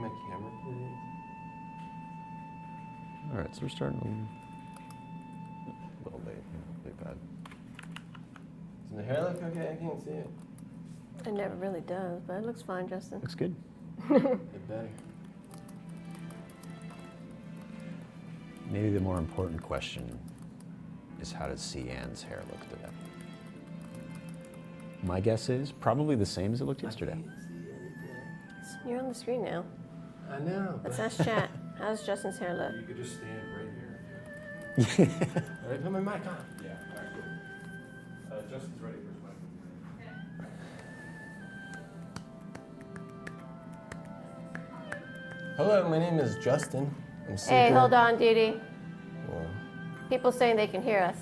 my camera, please? All right, so we're starting a little late. Really bad. Does my hair look okay? I can't see it. It never really does, but it looks fine, Justin. Looks good. It better. Maybe the more important question is, how does Ann's hair look today? My guess is probably the same as it looked yesterday. I can't see anything. You're on the screen now. I know. Let's ask chat. How does Justin's hair look? You could just stand right here. All right, put my mic on. Yeah, all right, cool. Justin's ready for his mic. Hello, my name is Justin. I'm super... Hey, hold on, Dee. Well, People saying they can hear us.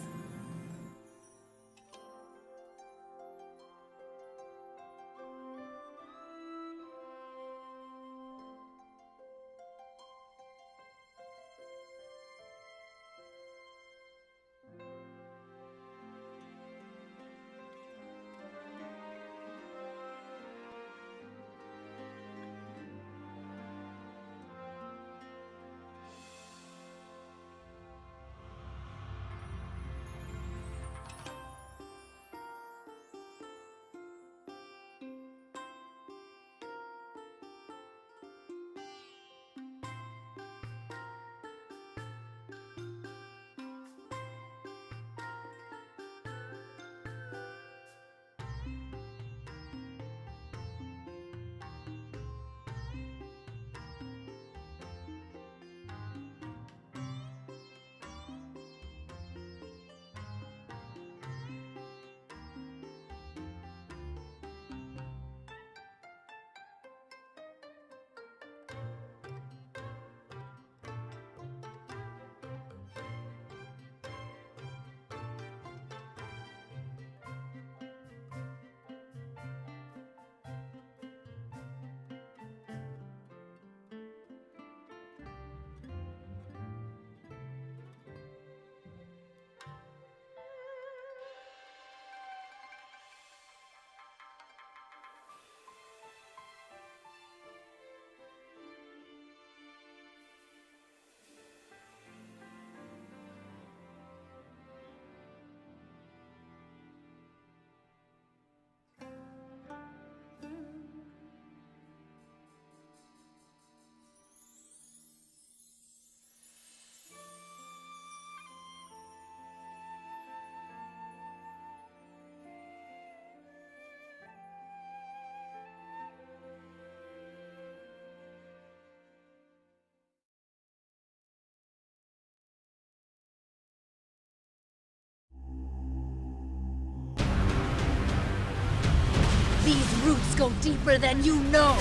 These roots go deeper than you know.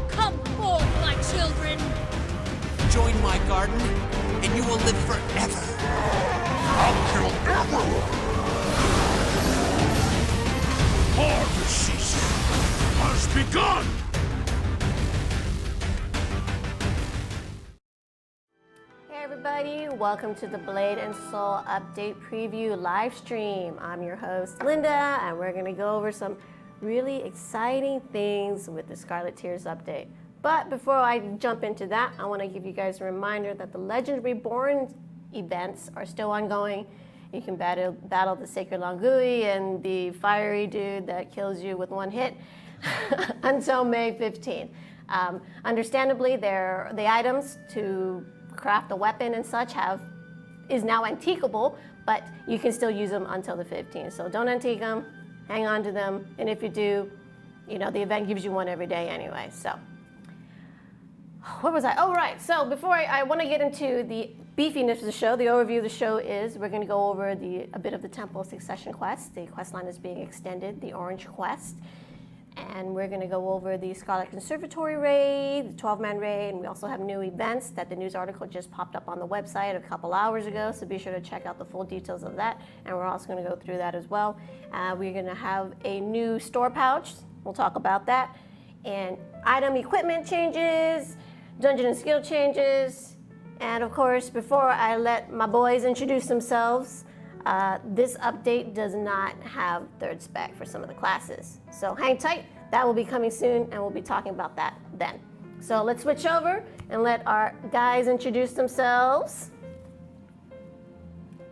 Come forth, my children. Join my garden, and you will live forever. I'll kill everyone. Harvest season has begun. Hey everybody, welcome to the Blade and Soul Update Preview live stream. I'm your host, Linda, and we're gonna go over some really exciting things with the Scarlet Tears update. But before I jump into that, I wanna give you guys a reminder that the Legend Reborn events are still ongoing. You can battle the Sacred Longui and the fiery dude that kills you with one hit until May 15th. Understandably, the items to craft a weapon and such is now antiquable, but you can still use them until the 15th. So don't antique them, hang on to them, and if you do, the event gives you one every day anyway. So, where was I? Oh, right. So before I want to get into the beefiness of the show, the overview of the show is we're going to go over a bit of the Temple Succession quest. The quest line is being extended, the Orange Quest. And we're going to go over the Scarlet Conservatory raid, the 12-man raid, and we also have new events that the news article just popped up on the website a couple hours ago, so be sure to check out the full details of that, and we're also going to go through that as well. We're going to have a new store pouch, we'll talk about that, and item equipment changes, dungeon and skill changes, and of course, before I let my boys introduce themselves, this update does not have third spec for some of the classes. So hang tight, that will be coming soon, and we'll be talking about that then. So let's switch over and let our guys introduce themselves.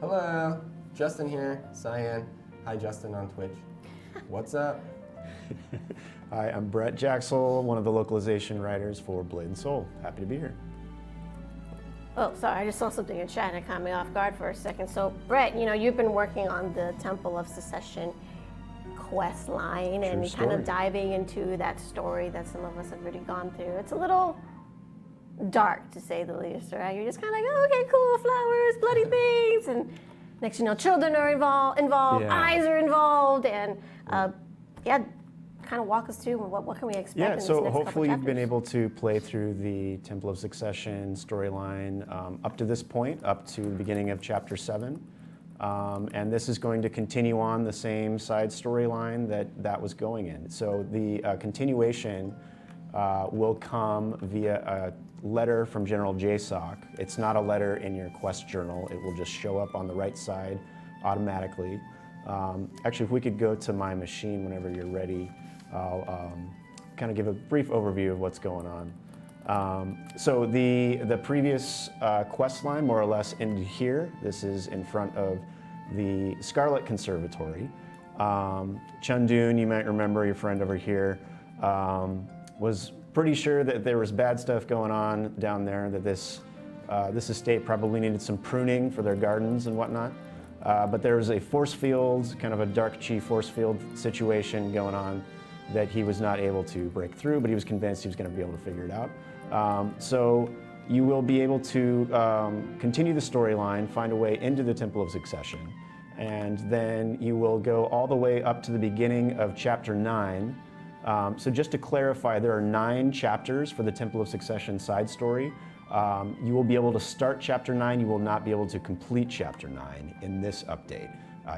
Hello, Justin here, Cyan. Hi, Justin on Twitch. What's up? Hi, I'm Brett Jaxel, one of the localization writers for Blade and Soul. Happy to be here. Oh, sorry, I just saw something in chat and it caught me off guard for a second. So, Brett, you've been working on the Temple of Secession quest line and True kind of story. diving into that story that some of us have already gone through. It's a little dark, to say the least, right? You're just kind of like, oh, okay, cool, flowers, bloody things, and next you know, children are involved, Yeah. eyes are involved, and kind of walk us through what can we expect in Yeah, this so next hopefully couple you've been chapters? able to play through the Temple of Succession storyline up to this point, up to the beginning of Chapter 7. And this is going to continue on the same side storyline that was going in. So the continuation will come via a letter from General JSOC. It's not a letter in your quest journal. It will just show up on the right side automatically. Actually, if we could go to my machine whenever you're ready, I'll kind of give a brief overview of what's going on. So the previous quest line more or less ended here. This is in front of the Scarlet Conservatory. Chundoon, you might remember, your friend over here, was pretty sure that there was bad stuff going on down there, that this estate probably needed some pruning for their gardens and whatnot. But there was a force field, kind of a dark chi force field situation going on that he was not able to break through, but he was convinced he was going to be able to figure it out. So you will be able to continue the storyline, find a way into the Temple of Succession, and then you will go all the way up to the beginning of Chapter 9. So just to clarify, there are 9 chapters for the Temple of Succession side story. You will be able to start Chapter 9, you will not be able to complete Chapter 9 in this update.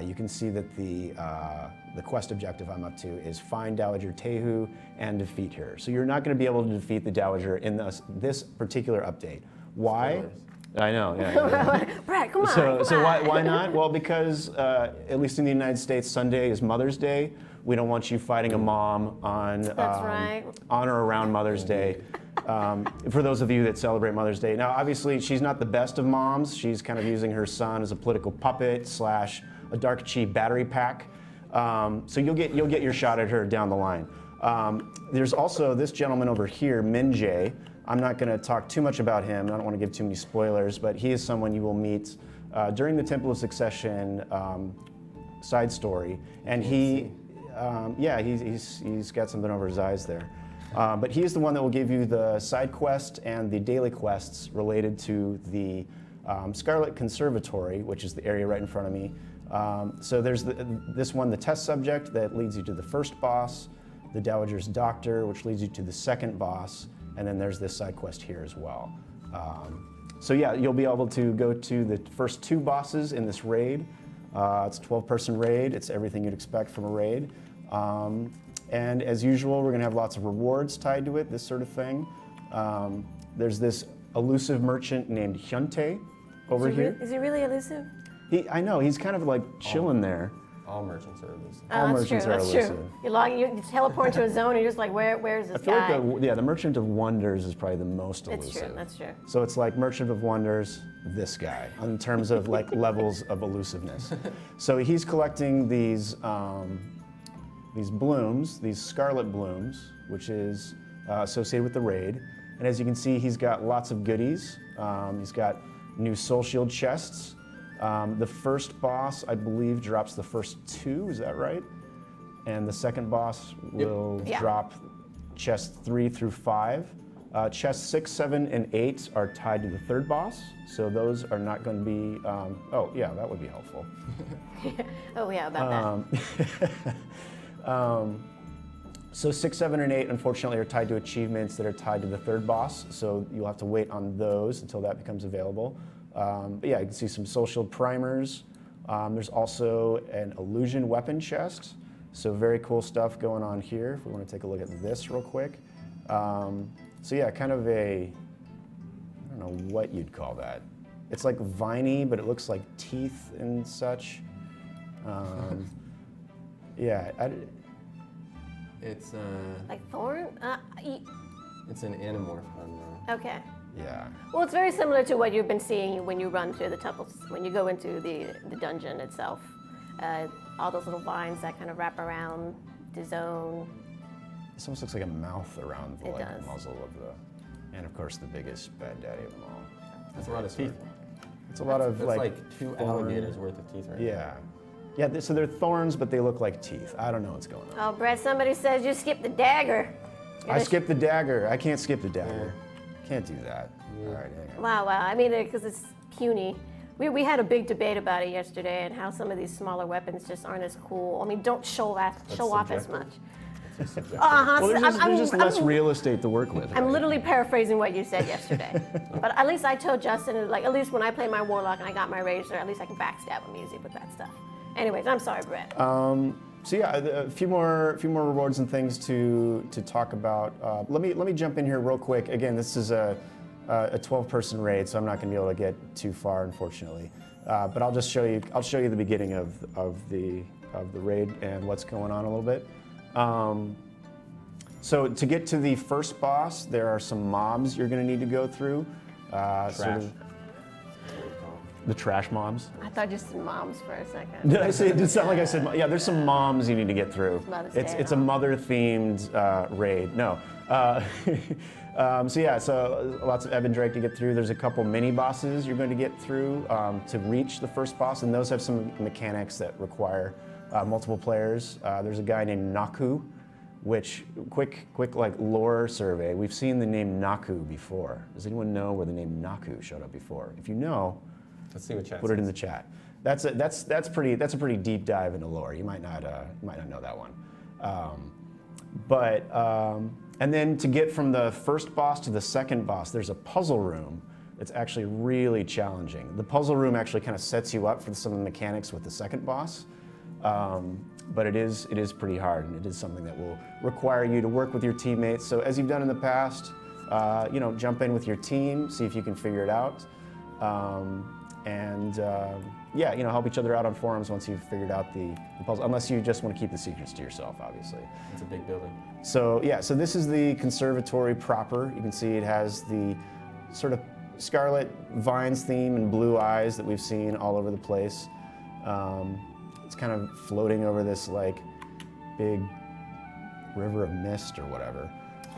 You can see that the quest objective I'm up to is find Dowager Tehu and defeat her. So you're not going to be able to defeat the Dowager in this particular update. Why? Spoilers. I know, yeah. Brett, come on. So why not? Well, because at least in the United States, Sunday is Mother's Day. We don't want you fighting a mom on right. on or around Mother's Day. For those of you that celebrate Mother's Day. Now, obviously, she's not the best of moms. She's kind of using her son as a political puppet / a dark chi battery pack. So you'll get your shot at her down the line. There's also this gentleman over here, Minjae. I'm not going to talk too much about him. I don't want to give too many spoilers, but he is someone you will meet during the Temple of Succession side story, and he's got something over his eyes there. But he's the one that will give you the side quest and the daily quests related to the Scarlet Conservatory, which is the area right in front of me. So there's this one, the test subject, that leads you to the first boss, the Dowager's Doctor, which leads you to the second boss, and then there's this side quest here as well. So yeah, you'll be able to go to the first 2 bosses in this raid. It's a 12-person raid. It's everything you'd expect from a raid. And as usual, we're going to have lots of rewards tied to it, this sort of thing. There's this elusive merchant named Hyuntae over here. Is he really elusive? I know, he's kind of like chilling there. All merchants are elusive. All That's merchants true, are that's elusive. true. You teleport to a zone and you're just like, where's this I feel guy? like the Merchant of Wonders is probably the most It's elusive. true, that's true. So it's like Merchant of Wonders, this guy, in terms of like levels of elusiveness. So he's collecting these blooms, these scarlet blooms, which is associated with the raid. And as you can see, he's got lots of goodies. He's got new soul shield chests. The first boss, I believe, drops the first 2, is that right? And the second boss will Yeah. drop chests 3 through 5. Chests 6, 7, and 8 are tied to the third boss, so those are not going to be, oh yeah, that would be helpful. Oh yeah, about that. So 6, 7, and 8, unfortunately, are tied to achievements that are tied to the third boss, so you'll have to wait on those until that becomes available. But yeah, you can see some soul shield primers. There's also an illusion weapon chest, so very cool stuff going on here, if we want to take a look at this real quick. So yeah, kind of I don't know what you'd call that. It's like viney, but it looks like teeth and such. Yeah, It's Like thorn? it's an animorph one though. Okay. Yeah. Well, it's very similar to what you've been seeing when you run through the temples, when you go into the dungeon itself. All those little vines that kind of wrap around the zone. This almost looks like a mouth around the It does. muzzle of the, and of course the biggest bad daddy of them all. That's a lot of teeth. It's a lot of That's like two thorn- alligators worth of teeth right Yeah. Yeah, so they're thorns, but they look like teeth. I don't know what's going on. Oh, Brett, somebody says you skipped the dagger. I skipped the dagger. I can't skip the dagger. Can't do that. All right, hang on. Wow. I mean, because it's puny. We had a big debate about it yesterday and how some of these smaller weapons just aren't as cool. I mean, don't show off as subjective. much. It's subjective. Uh-huh. Well, there's just less real estate to work with. I'm right? literally paraphrasing what you said yesterday. But at least I told Justin, like, at least when I play my warlock and I got my razor, at least I can backstab him easy with that stuff. Anyways, I'm sorry, Brett. So yeah, a few more rewards and things to talk about. Let me jump in here real quick. Again, this is a 12-person raid, so I'm not going to be able to get too far, unfortunately. But I'll just show you. I'll show you the beginning of the raid and what's going on a little bit. So to get to the first boss, there are some mobs you're going to need to go through. Trash. The trash mobs. I thought just moms for a second. Did I say? It did sound like I said. Yeah, there's some moms you need to get through. Mother's Day It's a and all. mother-themed raid. No. So lots of Ebb and Drake to get through. There's a couple mini bosses you're going to get through to reach the first boss, and those have some mechanics that require multiple players. There's a guy named Naku, which quick like lore survey. We've seen the name Naku before. Does anyone know where the name Naku showed up before? If you know, Let's see what chat put it in says. the chat. That's a pretty deep dive into lore. You might not know that one. And then to get from the first boss to the second boss, there's a puzzle room that's actually really challenging. The puzzle room actually kind of sets you up for some of the mechanics with the second boss, but it is pretty hard, and it is something that will require you to work with your teammates. So as you've done in the past, jump in with your team, see if you can figure it out. Help each other out on forums once you've figured out the puzzle, unless you just want to keep the secrets to yourself, obviously. It's a big building. So this is the conservatory proper. You can see it has the sort of scarlet vines theme and blue eyes that we've seen all over the place. It's kind of floating over this like big river of mist or whatever.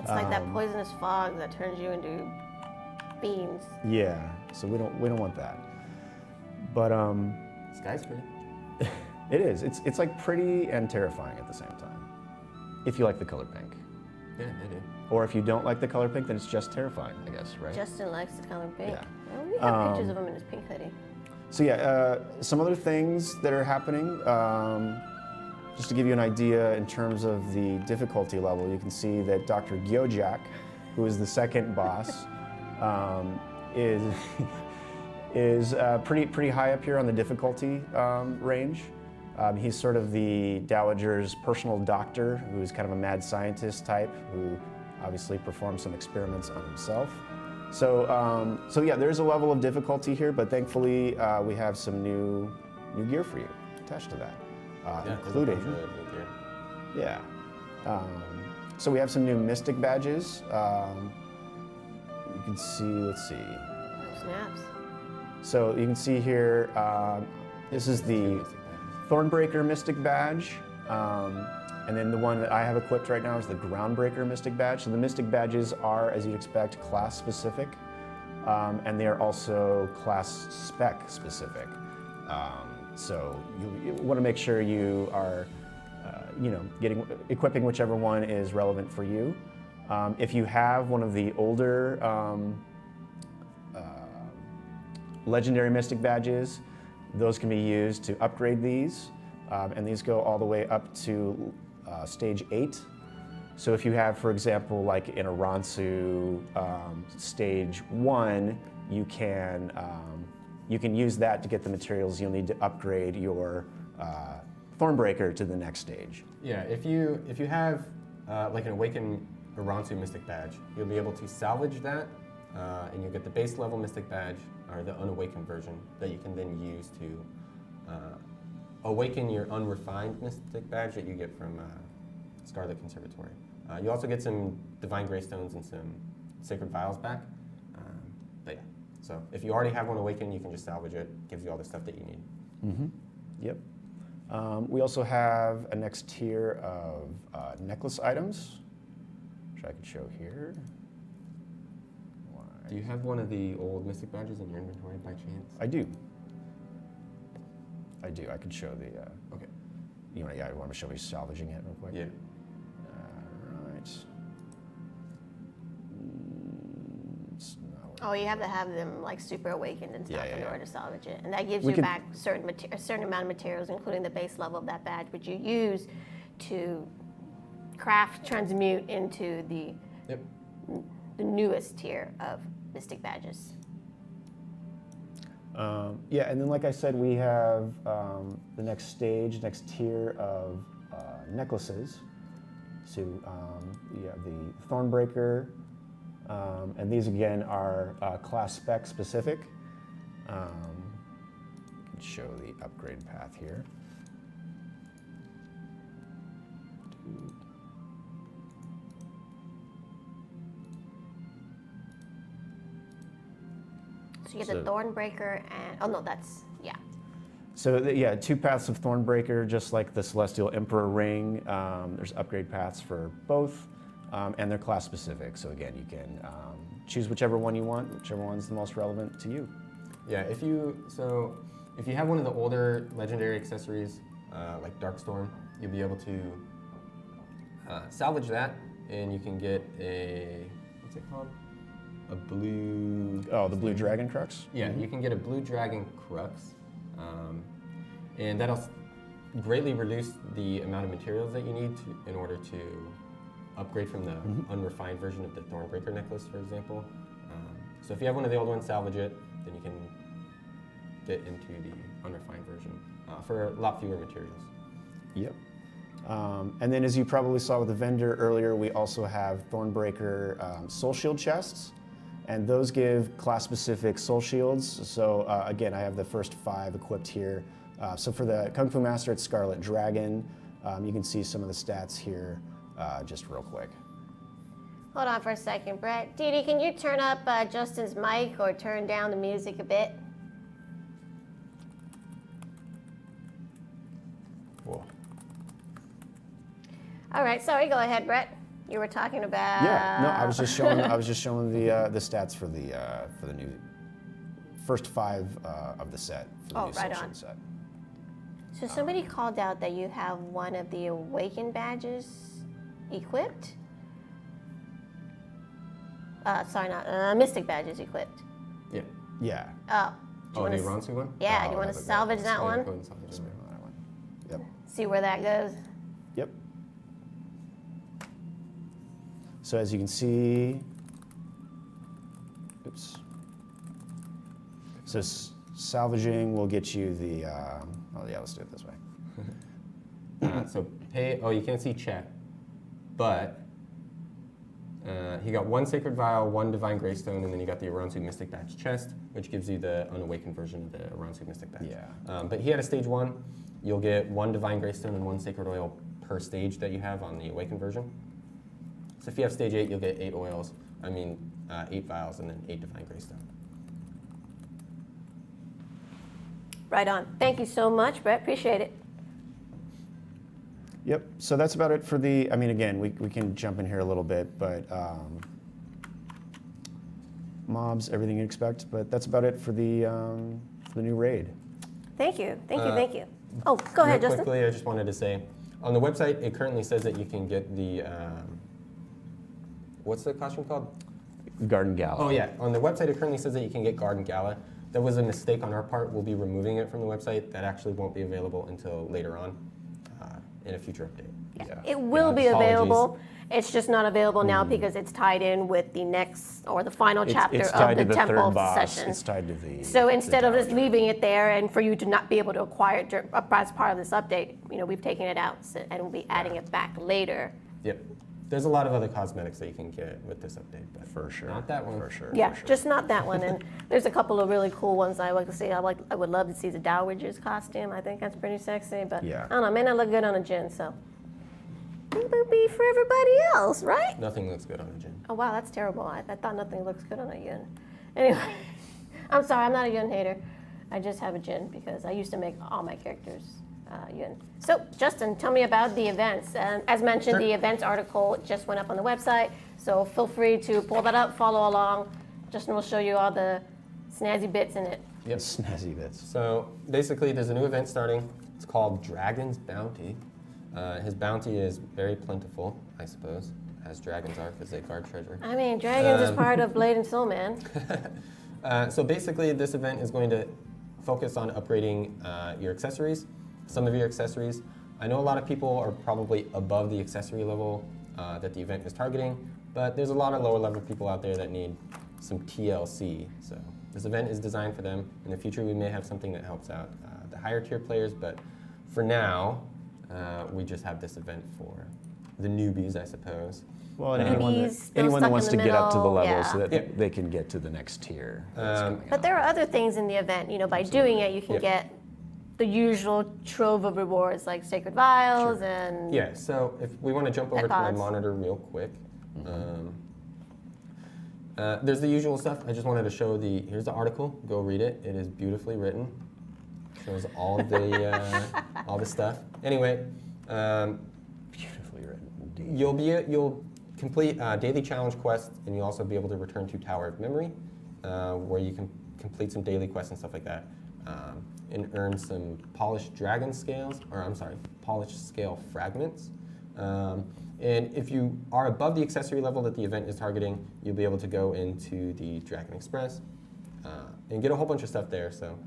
It's like that poisonous fog that turns you into beans. Yeah, so we don't want that. But Sky's pretty. it is. It's like pretty and terrifying at the same time. If you like the color pink. Yeah, I do. Or if you don't like the color pink, then it's just terrifying, I guess, right? Justin likes the color pink. Yeah. Well, we have pictures of him in his pink hoodie. So some other things that are happening, just to give you an idea in terms of the difficulty level, you can see that Dr. Gyojak, who is the second boss, is pretty high up here on the difficulty range. He's sort of the Dowager's personal doctor, who's kind of a mad scientist type, who obviously performs some experiments on himself. So there's a level of difficulty here, but thankfully we have some new gear for you attached to that, including there's a bunch of new gear. yeah. So we have some new Mystic badges. You can see, let's see. Oh, snaps. So you can see here, this is the Thornbreaker Mystic badge. And then the one that I have equipped right now is the Groundbreaker Mystic badge. So the Mystic badges are, as you'd expect, class specific. And they are also class spec specific. So you want to make sure you are, equipping whichever one is relevant for you. If you have one of the older legendary Mystic badges, those can be used to upgrade these. And these go all the way up to stage 8. So if you have, for example, like in Aransu stage 1, you can use that to get the materials you'll need to upgrade your Thornbreaker to the next stage. Yeah, if you have like an Awakened Aransu Mystic badge, you'll be able to salvage that, and you'll get the base level Mystic badge, or the unawakened version, that you can then use to awaken your unrefined Mystic badge that you get from Scarlet Conservatory. You also get some Divine Greystones and some Sacred Vials back. But yeah, so if you already have one awakened, you can just salvage it. Gives you all the stuff that you need. Mm-hmm. Yep. We also have a next tier of necklace items, which I could show here. Do you have one of the old Mystic Badges in your inventory by chance? I do. I do. I could show the. Okay. You want to show me salvaging it real quick? Yeah. All right. It's not Oh, you have to have them like super awakened and stuff in order to salvage it, and that gives We you could- back a certain amount of materials, including the base level of that badge, which you use to craft transmute into the Yep. newest tier of Mystic Badges. Yeah, and then like I said, we have the next stage, next tier of necklaces. So you have the Thornbreaker, and these again are class spec specific. I can show the upgrade path here. So you get the Thornbreaker and, oh no, that's, yeah. So yeah, 2 paths of Thornbreaker, just like the Celestial Emperor ring. There's upgrade paths for both, and they're class specific. So again, you can choose whichever one you want, whichever one's the most relevant to you. Yeah, if you have one of the older legendary accessories, like Darkstorm, you'll be able to salvage that, and you can get a, what's it called? A blue... Oh, the Blue Dragon Crux? Yeah, you can get a Blue Dragon Crux, and that'll greatly reduce the amount of materials that you need in order to upgrade from the unrefined version of the Thornbreaker necklace, for example. So if you have one of the old ones, salvage it, then you can get into the unrefined version for a lot fewer materials. Yep. And then as you probably saw with the vendor earlier, we also have Thornbreaker Soul Shield chests. And those give class-specific soul shields. So again, I have the first 5 equipped here. So for the Kung Fu Master, it's Scarlet Dragon. You can see some of the stats here just real quick. Hold on for a second, Brett. Dee Dee, can you turn up Justin's mic or turn down the music a bit? Cool. All right, sorry, go ahead, Brett. You were talking about... Yeah, no, I was just showing the stats for the new first 5 of the set for the new right Soul on. Shield set. So somebody called out that you have one of the Awakened badges equipped? Sorry, not Mystic badges equipped. Yeah. Yeah. Oh. Oh, the Iransu one? Yeah, do you want to salvage that one? Go ahead and salvage it. Yep. See where that goes? Yep. So as you can see, oops. So salvaging will get you the, oh yeah, let's do it this way. So pay, oh, you can't see chat, but he got 1 Sacred Vial, 1 Divine Greystone, and then you got the Iransu Mystic Badge chest, which gives you the unawakened version of the Iransu Mystic Badge. Yeah. But he had a stage 1. You'll get 1 Divine Greystone and 1 Sacred Oil per stage that you have on the awakened version. So if you have stage 8, you'll get 8 oils. 8 vials and then 8 Divine Greystone. Right on. Thank you so much, Brett. Appreciate it. Yep, so that's about it for the, again, we can jump in here a little bit, but mobs, everything you expect, but that's about it for the new raid. Thank you. Thank you. Oh, go ahead, Real Justin. quickly, I just wanted to say, on the website, it currently says that you can get the, what's the costume called? Garden Gala. Oh yeah, on the website it currently says that you can get Garden Gala. That was a mistake on our part. We'll be removing it from the website. That actually won't be available until later on in a future update. Yeah. It will be apologies. available. It's just not available now because it's tied in with the next or the final chapter it's of tied the to the Temple third boss. session. It's tied to the. So instead of just Dowager. leaving it there and for you to not be able to acquire it as part of this update, we've taken it out and we'll be adding it back later. Yep. There's a lot of other cosmetics that you can get with this update, but For sure. not that one. For sure. Yeah, for sure. just not that one. And there's a couple of really cool ones I like to see. I would love to see the Dowager's costume. I think that's pretty sexy, but Yeah. I don't know, it may not look good on a Jinn, so. think it would be for everybody else, right? Nothing looks good on a Jin. Oh wow, that's terrible. I thought nothing looks good on a Yun. Anyway, I'm sorry, I'm not a Yun hater. I just have a Jin because I used to make all my characters Yun. So Justin, tell me about the events. As mentioned, Sure. the events article just went up on the website, so feel free to pull that up, follow along. Justin will show you all the snazzy bits in it. Yep. Snazzy bits. So basically, there's a new event starting. It's called Dragon's Bounty. His bounty is very plentiful, I suppose, as dragons are, because they guard treasure. I mean, dragons is part of Blade and Soul, man. So basically, this event is going to focus on upgrading your accessories, some of your accessories. I know a lot of people are probably above the accessory level that the event is targeting, but there's a lot of lower level people out there that need some TLC. So this event is designed for them. In the future, we may have something that helps out the higher tier players, but for now, we just have this event for the newbies, I suppose. Well, and Newbies, still anyone that stuck wants in to the get up to the middle, level yeah. so that Yeah. they can get to the next tier. that's coming But up. there are other things in the event. You know, by doing it, you can Yeah. get the usual trove of rewards like Sacred Vials and Yeah, so if we want to jump over to my pods. monitor real quick. There's the usual stuff. I just wanted to show here's the article. Go read it. It is beautifully written. Shows all the stuff. Anyway, Beautifully written, indeed. you'll complete daily challenge quests, and you'll also be able to return to Tower of Memory, where you can complete some daily quests and stuff like that, and earn some polished dragon scales, polished scale fragments. And if you are above the accessory level that the event is targeting, you'll be able to go into the Dragon Express and get a whole bunch of stuff there. So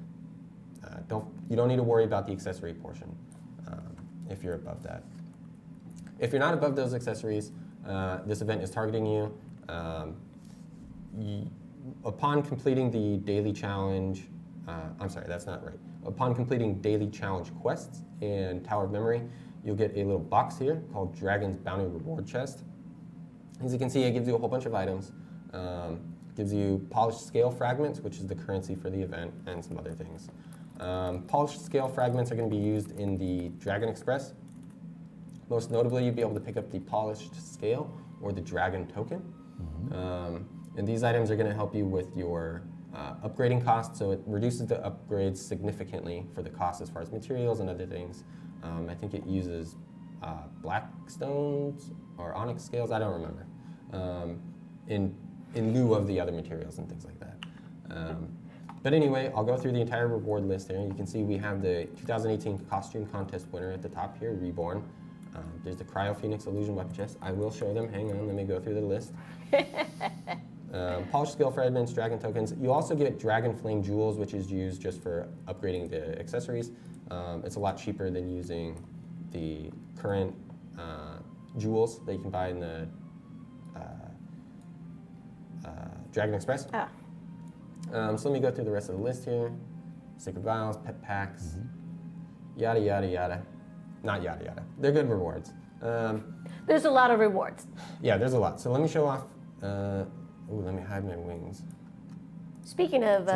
you don't need to worry about the accessory portion if you're above that. If you're not above those accessories, this event is targeting you. Upon completing the daily challenge, that's not right. Upon completing daily challenge quests in Tower of Memory, you'll get a little box here called Dragon's Bounty Reward Chest. As you can see, it gives you a whole bunch of items. Gives you polished scale fragments, which is the currency for the event, and some other things. Polished scale fragments are going to be used in the Dragon Express. Most notably, you'll be able to pick up the polished scale or the dragon token. And these items are going to help you with your upgrading costs, so it reduces the upgrades significantly for the cost as far as materials and other things. I think it uses black stones or onyx scales, I don't remember, in lieu of the other materials and things like that. But anyway, I'll go through the entire reward list here. You can see we have the 2018 costume contest winner at the top here, Reborn. There's the Cryo Phoenix Illusion weapon chest. I will show them. Hang on, let me go through the list. Polished scale fragments, dragon tokens. You also get Dragon Flame jewels, which is used just for upgrading the accessories. It's a lot cheaper than using the current jewels that you can buy in the Dragon Express. Ah. So let me go through the rest of the list here. Sacred Vials, pet packs, yada, yada, yada. Not yada, yada. They're good rewards. there's a lot of rewards. Yeah, there's a lot. So let me show off. Let me hide my wings. Speaking of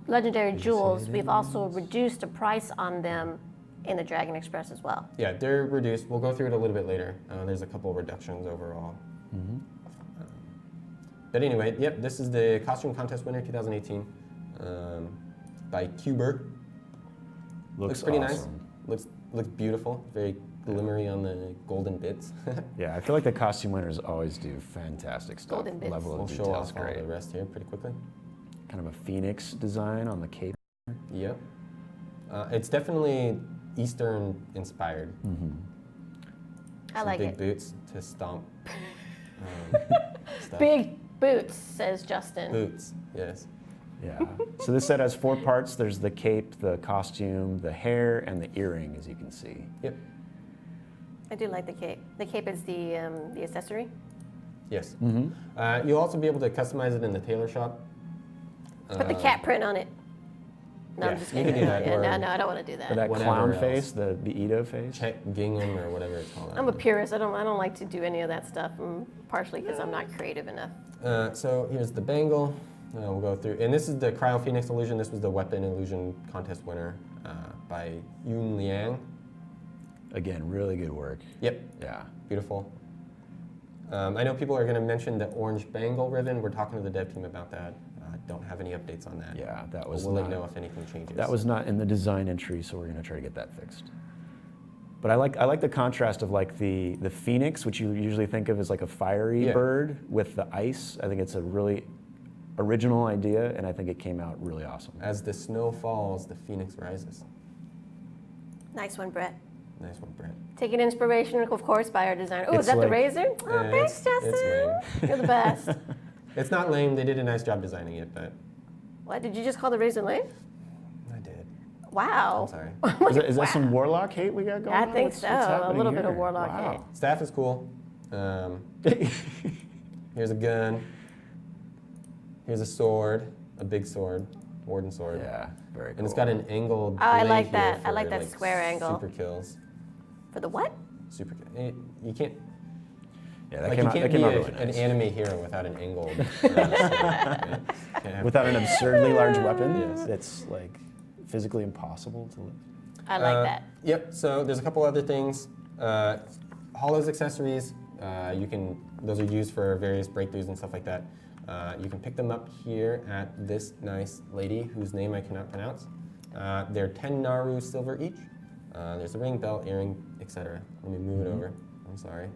legendary jewels, we've also reduced the price on them in the Dragon Express as well. Yeah, they're reduced. We'll go through it a little bit later. There's a couple of reductions overall. But anyway, yep, this is the Costume Contest winner 2018 by Cuber. Looks pretty awesome. nice. Looks beautiful. Very glimmery on the golden bits. Yeah, I feel like the costume winners always do fantastic stuff. Golden bits. Level We'll of show detail off is all great. the rest here pretty quickly. Kind of a phoenix design on the cape. Yep. It's definitely Eastern inspired. I Some like big it. boots to stomp. Stuff. Big boots, says Justin. Boots, yes. Yeah. So this set has 4 parts. There's the cape, the costume, the hair, and the earring, as you can see. Yep. I do like the cape. The cape is the accessory. Yes. You'll also be able to customize it in the tailor shop. Put the cat print on it. No, I'm yeah, just you kidding. can do that, Yeah, or- no, I don't want to do Or that. that Whatever clown else. face, the Ito face. Check gingham or whatever it's called. I'm a purist. I don't like to do any of that stuff. Partially because I'm not creative enough. So here's the bangle. We'll go through, and this is the Cryo Phoenix Illusion. This was the Weapon Illusion Contest winner by Yun Liang. Again, really good work. Yep, Yeah. beautiful. I know people are going to mention the orange bangle ribbon. We're talking to the dev team about that. Don't have any updates on that. Yeah, that But was we'll let not, you know if anything changes. that was not in the design entry, so we're going to try to get that fixed. But I like the contrast of like the phoenix, which you usually think of as like a fiery Yeah. bird, with the ice. I think it's a really original idea, and I think it came out really awesome. As the snow falls, the phoenix rises. Nice one, Brett. Nice one, Brett. Taking inspiration, of course, by our designer. Oh, is It's that the like- razor? Oh, Yeah, thanks, it's Justin. lame. You're the best. It's not lame. They did a nice job designing it, but What, did you just call the razor lame? I did. Wow. I'm sorry. Is that some warlock hate we got going I on? think What's so. A happening little bit of here? warlock Wow. hate. Staff is cool. Here's a gun. Here's a sword, a big sword, warden sword. Yeah, very cool. And it's got an angled. Oh, I blade like here that. I for, like that square angle. Super kills. For the what? Super. You can't. Yeah, that Like came you out, that can't came be out really an nice. anime hero without an angled. Sword, right? Can't have- Without an absurdly large weapon, Yes. it's like physically impossible to lift. I like that. Yep. So there's a couple other things. Hollow's accessories. Those are used for various breakthroughs and stuff like that. You can pick them up here at this nice lady whose name I cannot pronounce. They're 10 Naru silver each. There's a ring, belt, earring, etc. Let me move it over. I'm sorry.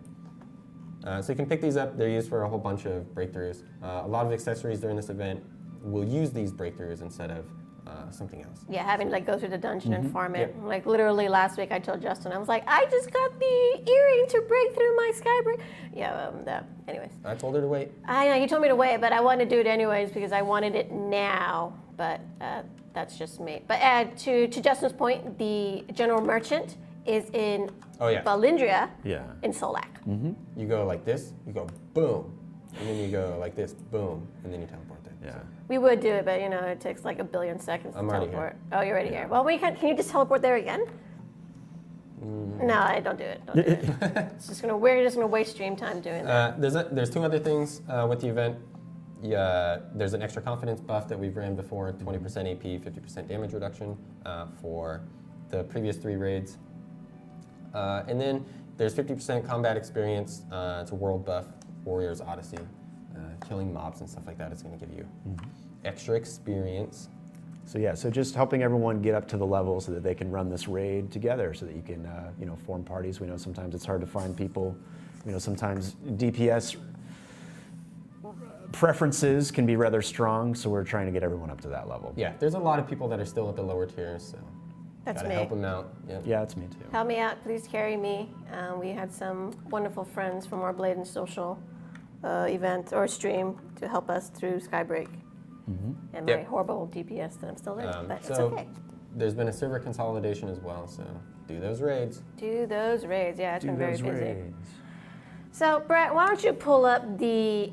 So you can pick these up. They're used for a whole bunch of breakthroughs. A lot of accessories during this event will use these breakthroughs instead of something else. Yeah, having to like go through the dungeon and farm it. Yep. Like literally last week I told Justin, I was like, I just got the earring to break through my sky break. Yeah, anyways. I told her to wait. I know, you told me to wait, but I wanted to do it anyways because I wanted it now. But that's just me. But to Justin's point, the general merchant is in Oh yeah. Valindria Yeah. in Solak. You go like this. You go boom, and then you go like this, boom, and then you teleport there. Yeah. So, We would do it, but it takes like a billion seconds I'm to already teleport. Oh, you're already here. Well, can you just teleport there again? No, don't do it. Don't do it. We're just gonna waste stream time doing that. there's two other things with the event. Yeah, there's an extra confidence buff that we've ran before, 20% AP, 50% damage reduction for the previous 3 raids. And then there's 50% combat experience. It's a world buff, Warrior's Odyssey. Killing mobs and stuff like that is going to give you extra experience. So yeah, so just helping everyone get up to the level so that they can run this raid together, so that you can form parties. We know sometimes it's hard to find people. Sometimes DPS preferences can be rather strong, so we're trying to get everyone up to that level. Yeah, there's a lot of people that are still at the lower tiers, so That's gotta me. help them out. Yep. Yeah, it's me too. Help me out, please carry me. We had some wonderful friends from our Blade and Social event or stream to help us through Skybreak. And my Yep. horrible DPS that I'm still in, but it's so okay. there's been a server consolidation as well, so do those raids. Do those raids. Yeah, it's Do been very those busy. raids. So, Brett, why don't you pull up the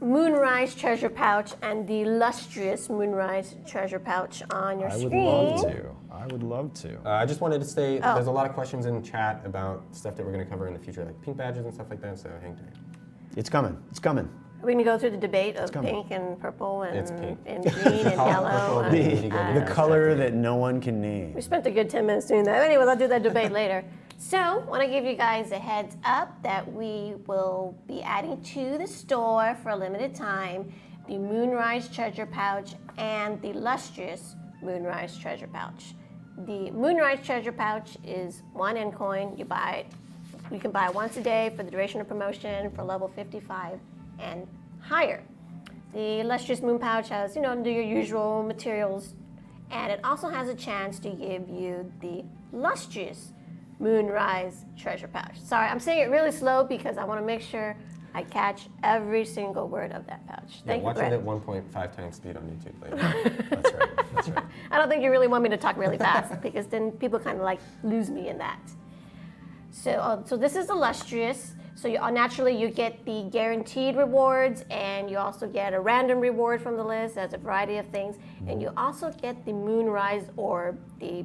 Moonrise treasure pouch and the illustrious Moonrise treasure pouch on your I would screen? love to. I would love to. I just wanted to say Oh. there's a lot of questions in chat about stuff that we're going to cover in the future, like pink badges and stuff like that, so hang tight. It's coming. It's coming. We're gonna go through the debate of coming. pink and purple and, It's pink. and green and yellow. Purple, we need to go and, to The color that no one can name. we spent a good 10 minutes doing that. Anyways, I'll do that debate later. So, want to give you guys a heads up that we will be adding to the store for a limited time the Moonrise treasure pouch and the illustrious Moonrise treasure pouch. The Moonrise treasure pouch is 1 end coin. You can buy it once a day for the duration of promotion for level 55 and higher. The illustrious moon pouch has, your usual materials, and it also has a chance to give you the illustrious Moonrise treasure pouch. Sorry, I'm saying it really slow because I want to make sure I catch every single word of that pouch. Thank you, watch it Brett. at 1.5 times speed on YouTube later. That's right. That's right. I don't think you really want me to talk really fast because then people kind of like lose me in that. So this is illustrious. So naturally you get the guaranteed rewards, and you also get a random reward from the list. There's a variety of things, and you also get the Moonrise Orb, the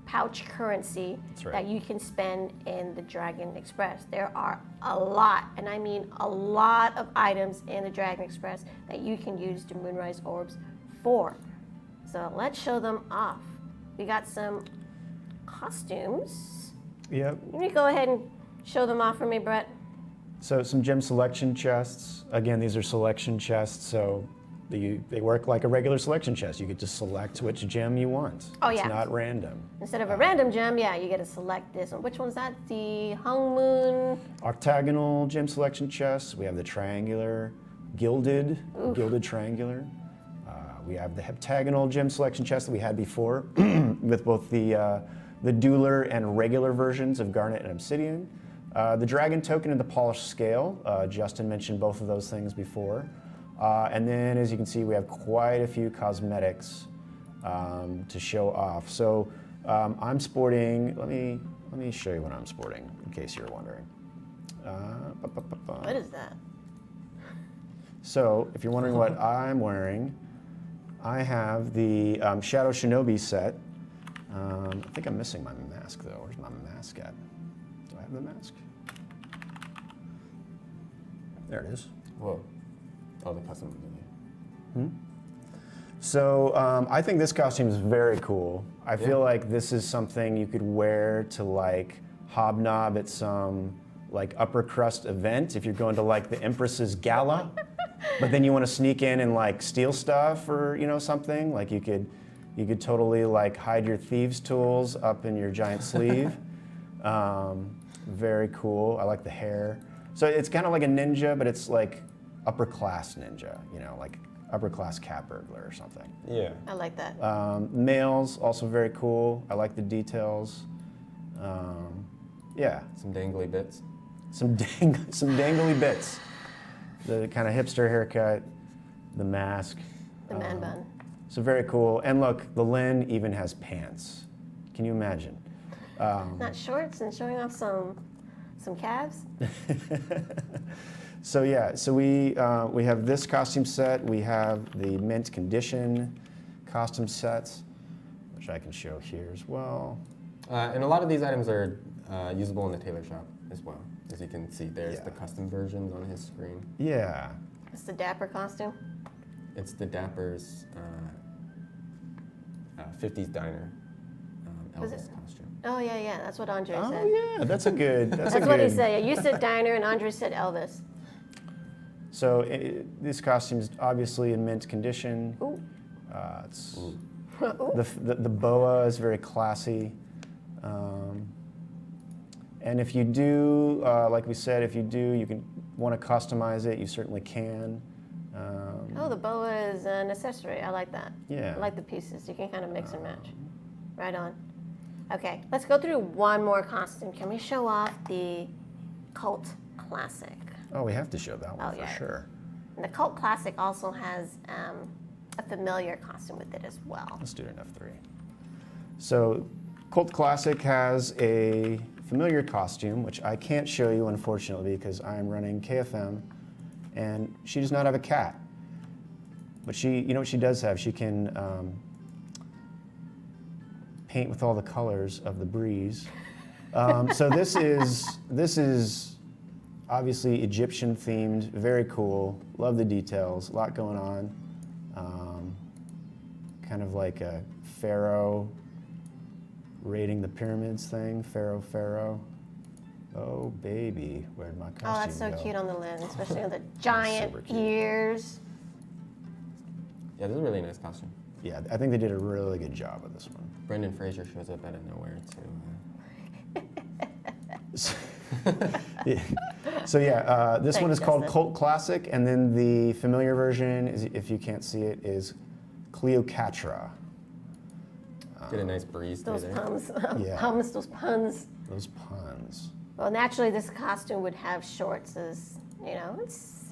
pouch currency right. that you can spend in the Dragon Express. There are a lot, and I mean a lot of items in the Dragon Express that you can use the Moonrise Orbs for. So let's show them off. We got some costumes. Yep. Can you go ahead and show them off for me, Brett? So some gem selection chests. Again, these are selection chests, so they work like a regular selection chest. You get to select which gem you want. Oh, It's yeah. not random. Instead of a random gem, yeah, you get to select this one. Which one's that? The Hung Moon. Octagonal gem selection chests. We have the triangular, gilded triangular. We have the heptagonal gem selection chest that we had before with both the dueler and regular versions of garnet and obsidian. The dragon token and the polished scale. Justin mentioned both of those things before. And then, as you can see, we have quite a few cosmetics to show off. So I'm sporting, let me show you what I'm sporting, in case you're wondering. What is that? So if you're wondering what I'm wearing, I have the Shadow Shinobi set. I think I'm missing my mask, though. Where's my mask at? Do I have the mask? There it is. Whoa. Oh, the custom one. So I think this costume is very cool. I feel like this is something you could wear to like hobnob at some like upper crust event if you're going to like the Empress's Gala, but then you want to sneak in and like steal stuff or something. Like you could totally like hide your thieves' tools up in your giant sleeve. Very cool. I like the hair. So it's kind of like a ninja, but it's like upper class ninja, like upper class cat burglar or something. Yeah. I like that. Males, also very cool. I like the details. Yeah. Some dangly bits. Some dangly bits. The kind of hipster haircut, the mask. The man bun. So very cool. And look, the Lin even has pants. Can you imagine? Not shorts and showing off some calves. So yeah, so we have this costume set. We have the mint condition costume sets, which I can show here as well. And a lot of these items are usable in the tailor shop as well. As you can see, there's the custom versions on his screen. Yeah. It's the Dapper costume. It's the Dapper's 50s diner Elvis costume. Oh yeah, that's what Andre said. Oh yeah, that's a good. That's what he said. Yeah, you said diner and Andre said Elvis. So this costume is obviously in mint condition. Ooh. It's the boa is very classy. And if you do, like we said, if you can want to customize it, you certainly can. Oh, the boa is an accessory. I like that. Yeah. I like the pieces. You can kind of mix and match. Right on. Okay, let's go through one more costume. Can we show off the Cult Classic? Oh, we have to show that one Oh, yeah. for sure. And the Cult Classic also has a familiar costume with it as well. Let's do it in F3. So Cult Classic has a familiar costume, which I can't show you, unfortunately, because I'm running KFM, and she does not have a cat. But you know what she does have? She can paint with all the colors of the breeze. So this is obviously Egyptian themed, very cool. Love the details, a lot going on. Kind of like a pharaoh raiding the pyramids thing, pharaoh. Oh baby, where'd my costume go? Oh, that's so cute on the lens, especially with the giant Super cute. ears. Yeah, this is a really nice costume. Yeah, I think they did a really good job with this one. Brendan Fraser shows up out of nowhere So yeah, this one is Thanks, called Justin. Cult Classic, and then the familiar version, is, if you can't see it, is Cleopatra. Get a nice breeze through Those there. puns. Yeah. Those puns. Those puns. Well, naturally, this costume would have shorts, as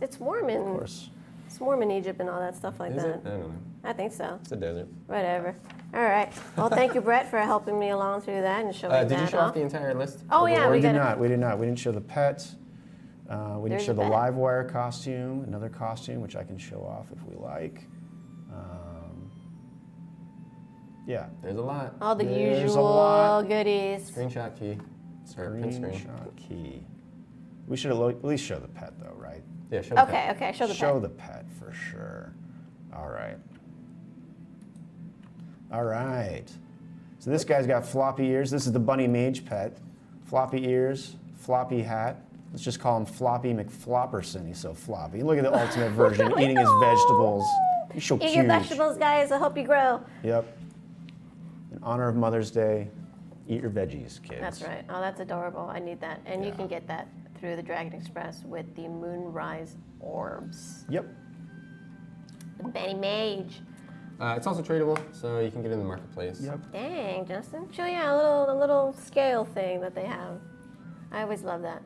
it's warm in Of course. it's warm in Egypt and all that stuff like Is that. it? I don't know. I think so. It's a desert. Whatever. All right. Well, thank you, Brett, for helping me along through that and showing Did you that show off. off the entire list? Oh, yeah, We we did got not. We did not. We didn't show the pet. We didn't There's show the the pet. live wire costume, another costume which I can show off if we like. Yeah. There's a lot. all the There's a usual lot. goodies. Screenshot key. Or print screen. Screenshot key. We should at least show the pet though, right? Yeah, show the Okay, pet. okay. Show the Show pet. the pet for sure. All right. All right. So this guy's got floppy ears. This is the bunny mage pet. Floppy ears, floppy hat. Let's just call him Floppy McFlopperson. He's so floppy. Look at the ultimate version, eating his vegetables. He's so Eat cute. your vegetables, guys. I hope you grow. Yep. In honor of Mother's Day, eat your veggies, kids. That's right. Oh, that's adorable. I need that. And you Yeah. can get that through the Dragon Express with the Moonrise orbs. Yep. The Benny Mage. It's also tradable, so you can get it in the marketplace. Yep. Dang, Justin. Show you a little scale thing that they have. I always love that.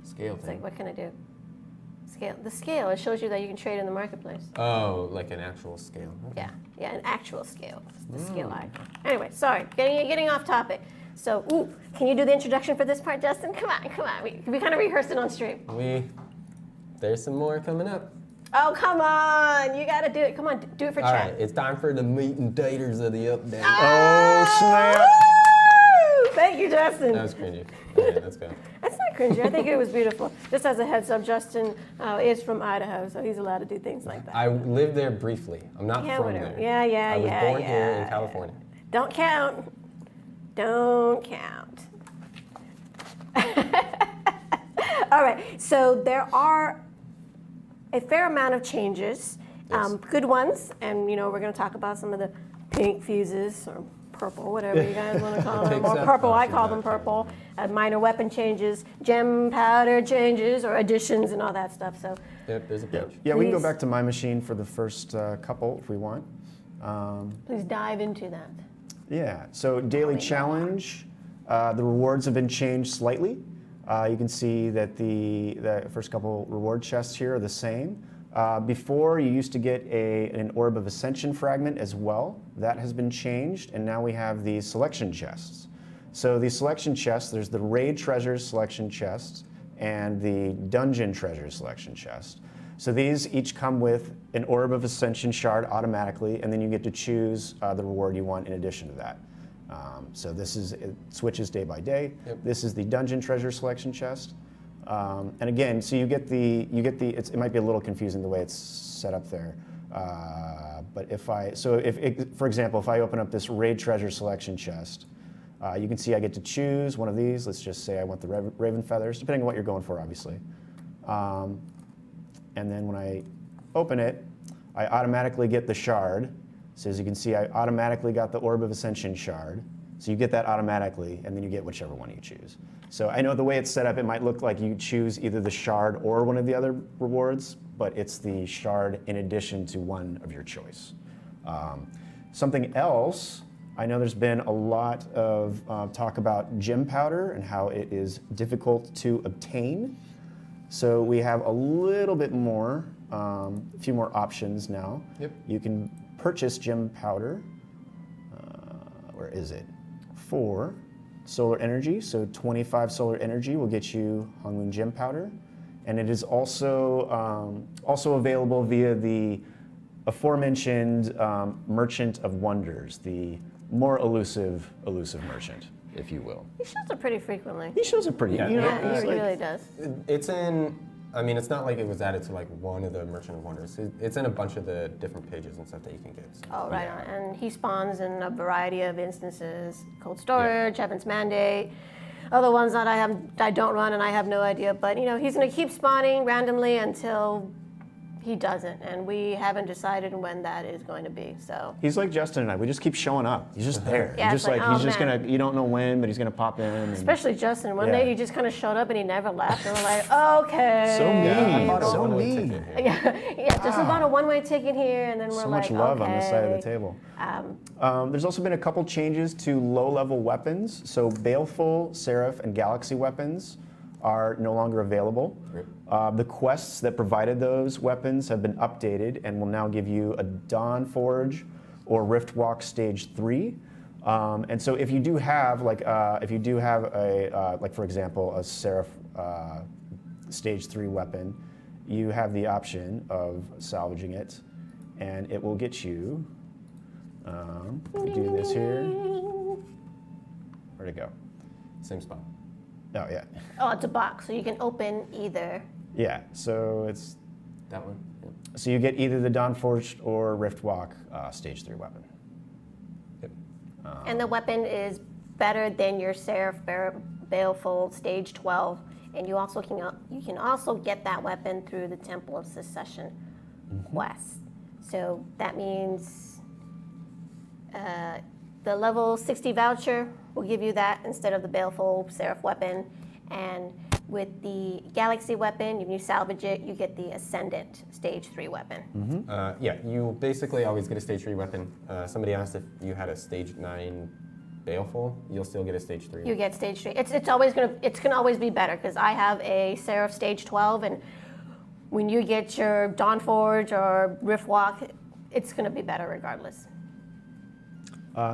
Scale It's thing. like, what can I do? Scale. The scale, it shows you that you can trade in the marketplace. Oh, like an actual scale. Okay. Yeah, an actual scale. It's the scale icon. Anyway, sorry, getting off topic. So, can you do the introduction for this part, Justin? Come on. We kind of rehearsed it on stream. There's some more coming up. Oh, come on. You got to do it. Come on, do it for All chat. right, it's time for the meat and taters of the Updat. Oh, snap. Woo! Thank you, Justin. That was cringy. Okay, let's go. That's not cringy. I think it was beautiful. Just as a heads up, Justin is from Idaho, so he's allowed to do things like that. I lived there briefly. I'm not Yeah, from whatever. there. Yeah, I was yeah, born here in yeah. California. Don't count. Don't count. All right, so there are a fair amount of changes, Yes. good ones, and we're going to talk about some of the pink fuses or purple, whatever you guys want to call them, Takes or that purple. I option call out, them kind of. purple. Minor weapon changes, gem powder changes, or additions, and all that stuff. So Yep, there's a bunch. Yeah, we can go Please. back to my machine for the first couple if we want. please dive into that. Yeah, so daily challenge, the rewards have been changed slightly. You can see that the first couple reward chests here are the same. Before, you used to get an Orb of Ascension fragment as well. That has been changed, and now we have the selection chests. So the selection chests, there's the Raid Treasures selection chest and the Dungeon Treasures selection chest. So these each come with an Orb of Ascension shard automatically, and then you get to choose the reward you want in addition to that. So it switches day by day. Yep. This is the Dungeon Treasure selection chest. And again, so you get the it might be a little confusing the way it's set up there. But for example, if I open up this Raid Treasure selection chest, you can see I get to choose one of these. Let's just say I want the Raven Feathers, depending on what you're going for, obviously. And then when I open it, I automatically get the shard. So as you can see, I automatically got the Orb of Ascension shard. So you get that automatically, and then you get whichever one you choose. So I know the way it's set up, it might look like you choose either the shard or one of the other rewards, but it's the shard in addition to one of your choice. Something else, I know there's been a lot of talk about gem powder and how it is difficult to obtain. So we have a little bit more, a few more options now. Yep. You can purchase gem powder. Where is it? For solar energy. So 25 solar energy will get you Hongmoon gem powder, and it is also available via the aforementioned Merchant of Wonders, the more elusive merchant, if you will. He shows it pretty frequently. He shows it pretty. Yeah. You know, Yeah, it's he like- really does. It's it's not like it was added to like one of the Merchant of Wonders. It's in a bunch of the different pages and stuff that you can get. So. Oh, right on. And he spawns in a variety of instances: cold storage, Heaven's Mandate, other ones that I don't run and I have no idea. But he's going to keep spawning randomly until he doesn't, and we haven't decided when that is going to be. So He's like Justin and I. We just keep showing up. He's just there. Yeah, He's just it's like, he's oh, just man. gonna. You don't know when, but he's gonna pop in. And especially Justin. One Yeah. day he just kind of showed up and he never left, and we're like, okay. So mean. I bought a So one-way mean. ticket here. Yeah, Justin bought a one-way ticket here, and then we're So like, much love okay. on this side of the table. There's also been a couple changes to low-level weapons. So Baleful, Seraph, and Galaxy weapons are no longer available. Great. The quests that provided those weapons have been updated and will now give you a Dawn Forge or Riftwalk Stage 3. And so if you do have for example, a Seraph Stage 3 weapon, you have the option of salvaging it, and it will get you, we do this here. Where'd it go? Same spot. Oh, yeah. Oh, it's a box, so you can open either. Yeah, so it's That one. Yep. so you get either the Dawnforged or Riftwalk Stage 3 weapon. Yep. And the weapon is better than your Seraph Baleful Stage 12, and you can also get that weapon through the Temple of Secession quest. So that means the level 60 voucher will give you that instead of the Baleful Seraph weapon, and with the Galaxy weapon, if you salvage it, you get the Ascendant Stage 3 weapon. Yeah, you basically always get a Stage 3 weapon. Somebody asked if you had a Stage 9 Baleful, you'll still get a Stage 3. You get Stage 3. It's gonna always be better because I have a Seraph Stage 12, and when you get your Dawnforge or Riftwalk, it's gonna be better regardless.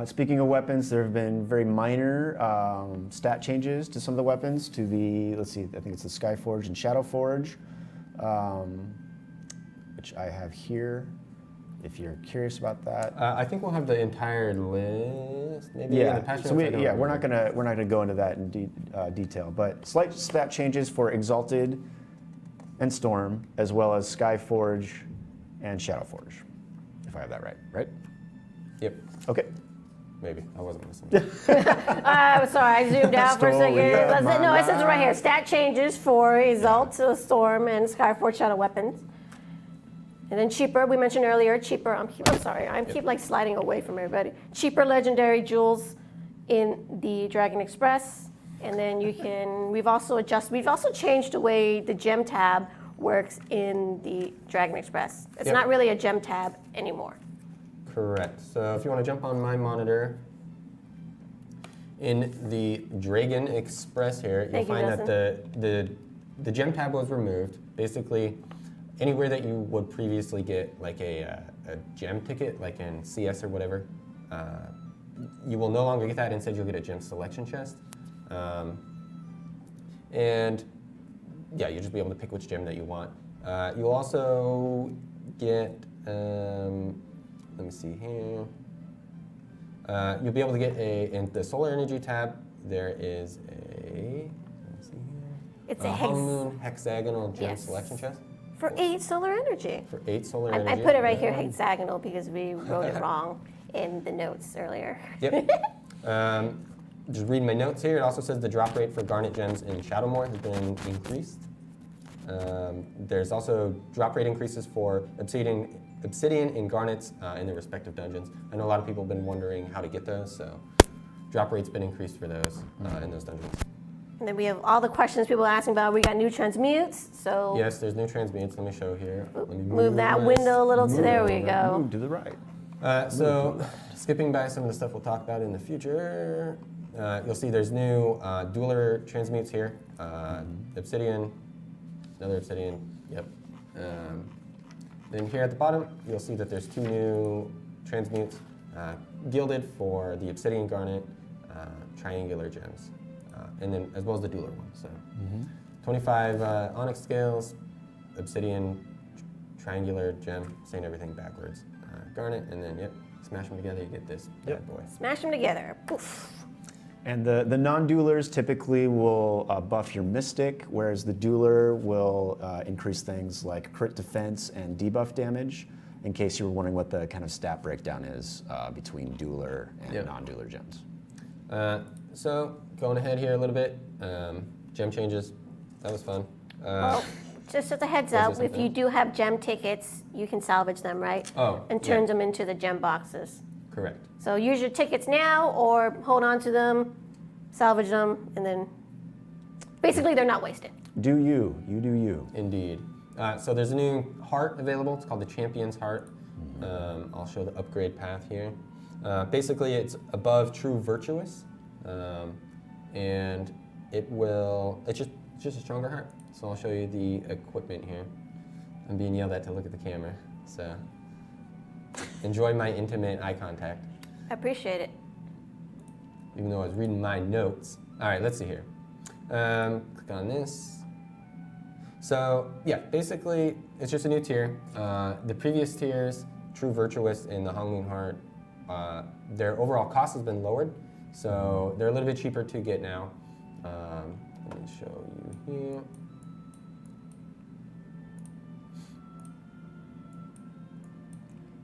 Speaking of weapons, there have been very minor stat changes to some of the weapons. To the, let's see, I think it's the Skyforge and Shadowforge, which I have here. If you're curious about that. I think we'll have the entire list. Maybe in the patch so notes, we're not gonna go into that in detail. But slight stat changes for Exalted and Storm, as well as Skyforge and Shadowforge, if I have that right. Right? Yep, Okay. maybe. I wasn't listening. I'm sorry, I zoomed out for a Stole second. it. No, it says it right here. Stat changes for Exalt, Storm, and Skyforge Shadow weapons. And then cheaper, we mentioned earlier, cheaper, I'm sorry, I keep like sliding away from everybody. Cheaper legendary jewels in the Dragon Express. And then we've also changed the way the gem tab works in the Dragon Express. It's not really a gem tab anymore. Correct. So if you want to jump on my monitor, in the Dragon Express here, you'll find that the gem tab was removed. Basically, anywhere that you would previously get like a gem ticket, like in CS or whatever, you will no longer get that. Instead, you'll get a gem selection chest. And yeah, you'll just be able to pick which gem that you want. You'll also get, let me see here. You'll be able to get in the solar energy tab, there is let me see here. It's a Moon hexagonal gem selection chest. For 8 solar energy. For 8 solar energy. I put it right here, hexagonal, because we wrote it wrong in the notes earlier. Yep. Just reading my notes here, it also says the drop rate for Garnet gems in Shadowmoor has been increased. There's also drop rate increases for Obsidian and Garnets in their respective dungeons. I know a lot of people have been wondering how to get those, so drop rate's been increased for those in those dungeons. And then we have all the questions people are asking about. We got new transmutes, so Yes, there's new transmutes. Let me show here. Let me move that window a little. There we go. Move to the right. So, skipping by some of the stuff we'll talk about in the future, you'll see there's new dueler transmutes here. Obsidian, another Obsidian, yep. Then here at the bottom, you'll see that there's 2 new transmutes, gilded for the Obsidian Garnet triangular gems, and then as well as the dueler one. So, 25 onyx scales, Obsidian triangular gem, saying everything backwards. Garnet, and then smash them together, you get this bad boy. Smash them together. Poof. And the non-duelers typically will buff your Mystic, whereas the dueler will increase things like crit defense and debuff damage, in case you were wondering what the kind of stat breakdown is between dueler and non-dueler gems. So, going ahead here a little bit, gem changes, that was fun. Well, just as a heads up, if you do have gem tickets, you can salvage them, right? Oh, and turn them into the gem boxes. Correct. So use your tickets now, or hold on to them, salvage them, and then basically they're not wasted. Do you do you. Indeed. So there's a new heart available. It's called the Champion's Heart. I'll show the upgrade path here. Basically, it's above True Virtuous, and it's just a stronger heart. So I'll show you the equipment here. I'm being yelled at to look at the camera, so enjoy my intimate eye contact. I appreciate it. Even though I was reading my notes. All right, let's see here. Click on this. So yeah, basically it's just a new tier. The previous tiers, True Virtuous and the Hong Moon Heart, their overall cost has been lowered, so they're a little bit cheaper to get now. Let me show you here.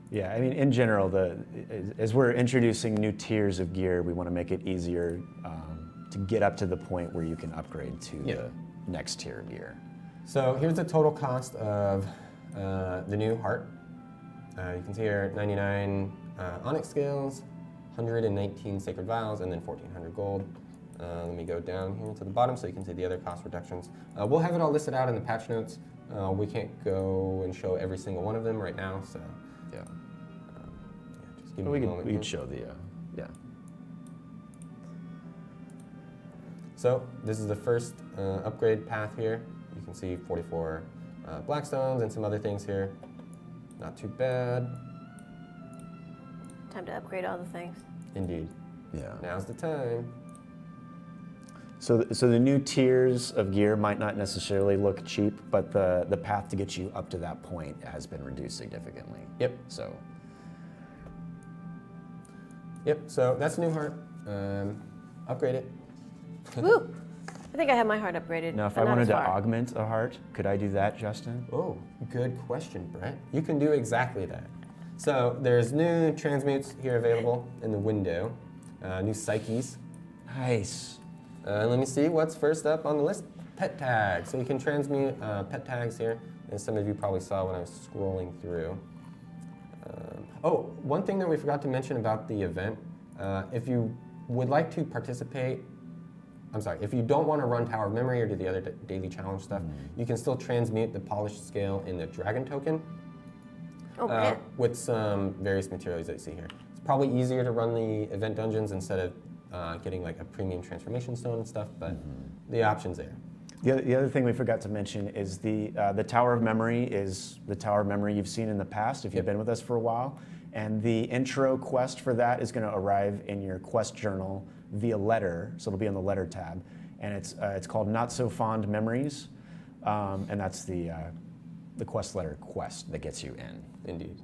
Yeah, I mean, in general, as we're introducing new tiers of gear, we want to make it easier to to get up to the point where you can upgrade to Yeah. the next tier gear. So here's the total cost of the new heart. You can see here 99 onyx scales, 119 sacred vials, and then 1,400 gold. Let me go down here to the bottom so you can see the other cost reductions. We'll have it all listed out in the patch notes. We can't go and show every single one of them right now, so Yeah. just give But me a moment. we here. could show the, yeah. So this is the first upgrade path here. You can see 44 blackstones and some other things here. Not too bad. Time to upgrade all the things. Indeed. Yeah. Now's the time. So the new tiers of gear might not necessarily look cheap, but the path to get you up to that point has been reduced significantly. Yep. So Yep, so that's a new heart. Upgrade it. Woo! I think I have my heart upgraded. now, if but I not wanted as to far. augment a heart, could I do that, Justin? Oh, good question, Brett. You can do exactly that. So there's new transmutes here available in the window, new psyches. Nice. Let me see what's first up on the list. Pet tags. So you can transmute pet tags here, as some of you probably saw when I was scrolling through. Oh, one thing that we forgot to mention about the event, if you would like to participate, if you don't want to run Tower of Memory or do the other daily challenge stuff, you can still transmute the polished scale in the dragon token Oh, man. with some various materials that you see here. It's probably easier to run the event dungeons instead of getting like a premium transformation stone and stuff, but the option's there. The other thing we forgot to mention is the Tower of Memory is the Tower of Memory you've seen in the past if you've been with us for a while. And the intro quest for that is going to arrive in your quest journal via letter, so it'll be on the letter tab. And it's called Not So Fond Memories, and that's the quest letter quest that gets you in. Indeed.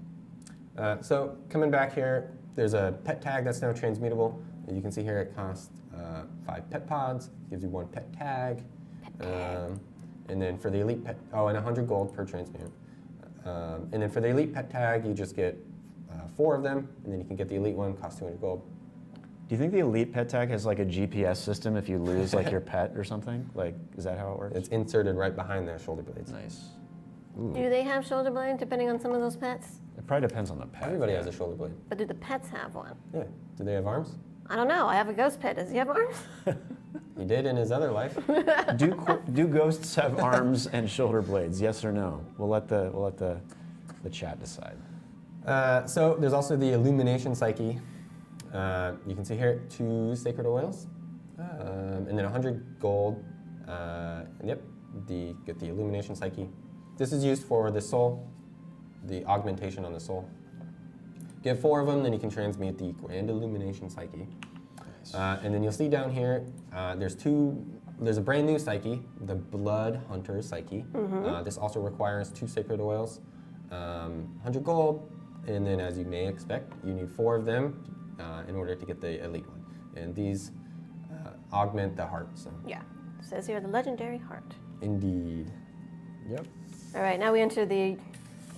So coming back here, there's a pet tag that's now transmutable. You can see here it costs 5 pet pods, gives you 1 pet tag. And then for the elite pet, and 100 gold per transmute. And then for the elite pet tag, you just get 4 of them, and then you can get the elite one, costs 200 gold. Do you think the elite pet tag has like a GPS system if you lose like your pet or something? Like, is that how it works? It's inserted right behind their shoulder blades. Nice. Do they have shoulder blades depending on some of those pets? It probably depends on the pet. Everybody has a shoulder blade. But do the pets have one? Yeah. Do they have arms? I don't know. I have a ghost pet. Does he have arms? He did in his other life. Do ghosts have arms and shoulder blades? Yes or no? We'll let the chat decide. So there's also the illumination psyche. You can see here 2 sacred oils, and then 100 gold. And yep, get the illumination psyche. This is used for the soul, the augmentation on the soul. Get 4 of them, then you can transmute the grand illumination psyche. And then you'll see down here, there's a brand new psyche, the Blood Hunter psyche. This also requires 2 sacred oils, 100 gold, and then as you may expect, you need 4 of them in order to get the elite one. And these augment the heart, so. Yeah. It says here the legendary heart. Indeed. Yep. All right, now we enter the